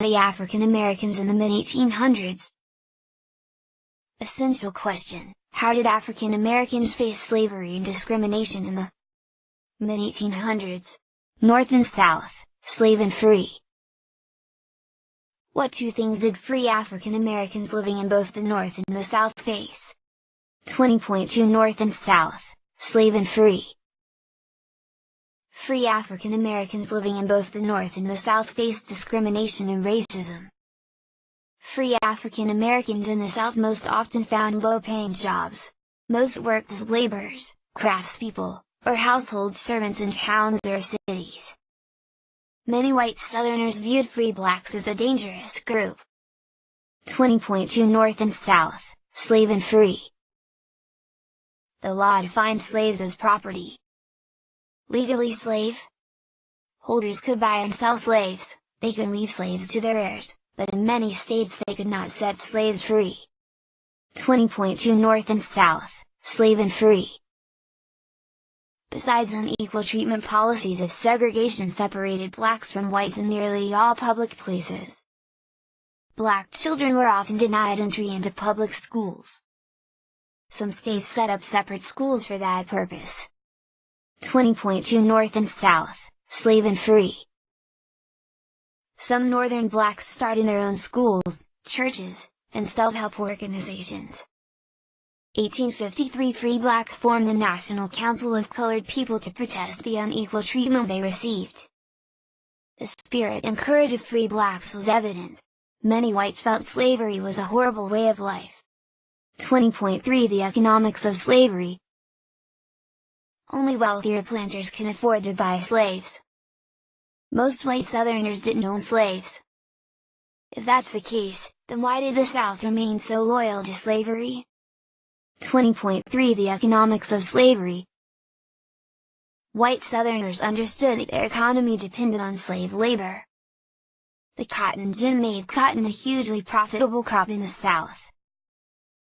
by African Americans in the mid-1800s. Essential question: how did African Americans face slavery and discrimination in the mid-1800s? North and South, slave and free. What two things did free African Americans living in both the North and the South face? 20.2 North and South, slave and free. Free African Americans living in both the North and the South faced discrimination and racism. Free African Americans in the South most often found low-paying jobs. Most worked as laborers, craftspeople, or household servants in towns or cities. Many white Southerners viewed free blacks as a dangerous group. 20.2 North and South, slave and free. The law defined slaves as property. Legally slave holders could buy and sell slaves, they could leave slaves to their heirs, but in many states they could not set slaves free. 20.2 North and South, slave and free. Besides unequal treatment policies of segregation separated blacks from whites in nearly all public places. Black children were often denied entry into public schools. Some states set up separate schools for that purpose. 20.2 North and South, slave and free. Some northern blacks started their own schools, churches, and self-help organizations. 1853 free blacks formed the National Council of Colored People to protest the unequal treatment they received. The spirit and courage of free blacks was evident. Many whites felt slavery was a horrible way of life. 20.3 The economics of slavery. Only wealthier planters can afford to buy slaves. Most white Southerners didn't own slaves. If that's the case, then why did the South remain so loyal to slavery? 20.3 The economics of slavery. White Southerners understood that their economy depended on slave labor. The cotton gin made cotton a hugely profitable crop in the South.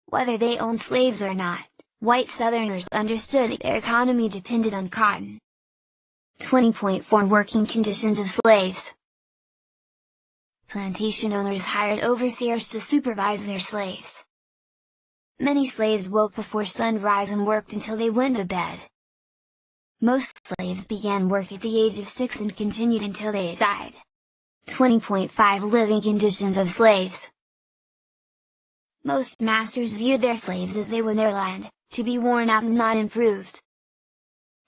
Whether they owned slaves or not, white Southerners understood that their economy depended on cotton. 20.4 Working conditions of slaves. Plantation owners hired overseers to supervise their slaves. Many slaves woke before sunrise and worked until they went to bed. Most slaves began work at the age of 6 and continued until they died. 20.5 Living conditions of slaves. Most masters viewed their slaves as they were their land, to be worn out and not improved.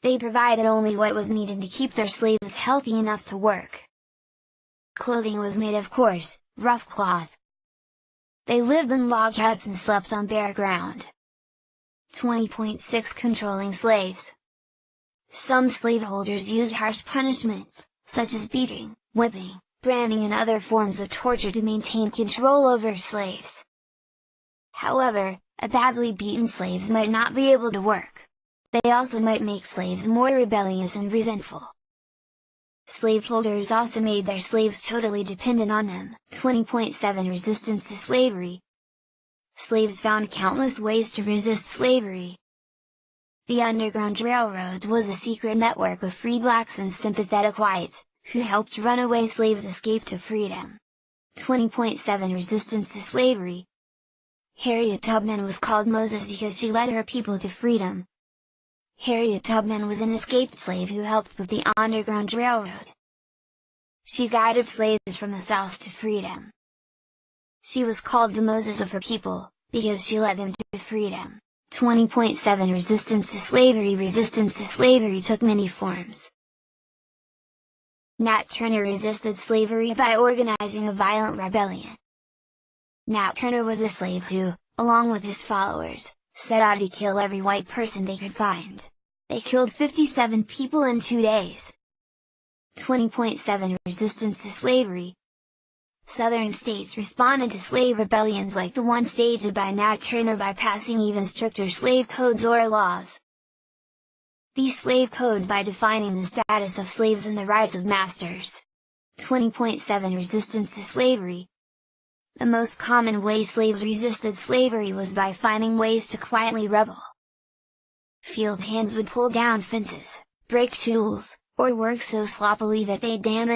They provided only what was needed to keep their slaves healthy enough to work. Clothing was made of coarse, rough cloth. They lived in log huts and slept on bare ground. 20.6 Controlling slaves. Some slaveholders used harsh punishments, such as beating, whipping, branding and other forms of torture to maintain control over slaves. However, a badly beaten slaves might not be able to work. They also might make slaves more rebellious and resentful. Slaveholders also made their slaves totally dependent on them. 20.7 Resistance to slavery. Slaves found countless ways to resist slavery. The Underground Railroad was a secret network of free blacks and sympathetic whites, who helped runaway slaves escape to freedom. 20.7 Resistance to slavery. Harriet Tubman was called Moses because she led her people to freedom. Harriet Tubman was an escaped slave who helped with the Underground Railroad. She guided slaves from the South to freedom. She was called the Moses of her people, because she led them to freedom. 20.7 Resistance to slavery. Resistance to slavery took many forms. Nat Turner resisted slavery by organizing a violent rebellion. Nat Turner was a slave who, along with his followers, set out to kill every white person they could find. They killed 57 people in 2 days. 20.7 Resistance to slavery. Southern states responded to slave rebellions like the one staged by Nat Turner by passing even stricter slave codes or laws. These slave codes by defining the status of slaves and the rights of masters. 20.7 Resistance to slavery. The most common way slaves resisted slavery was by finding ways to quietly rebel. Field hands would pull down fences, break tools, or work so sloppily that they damaged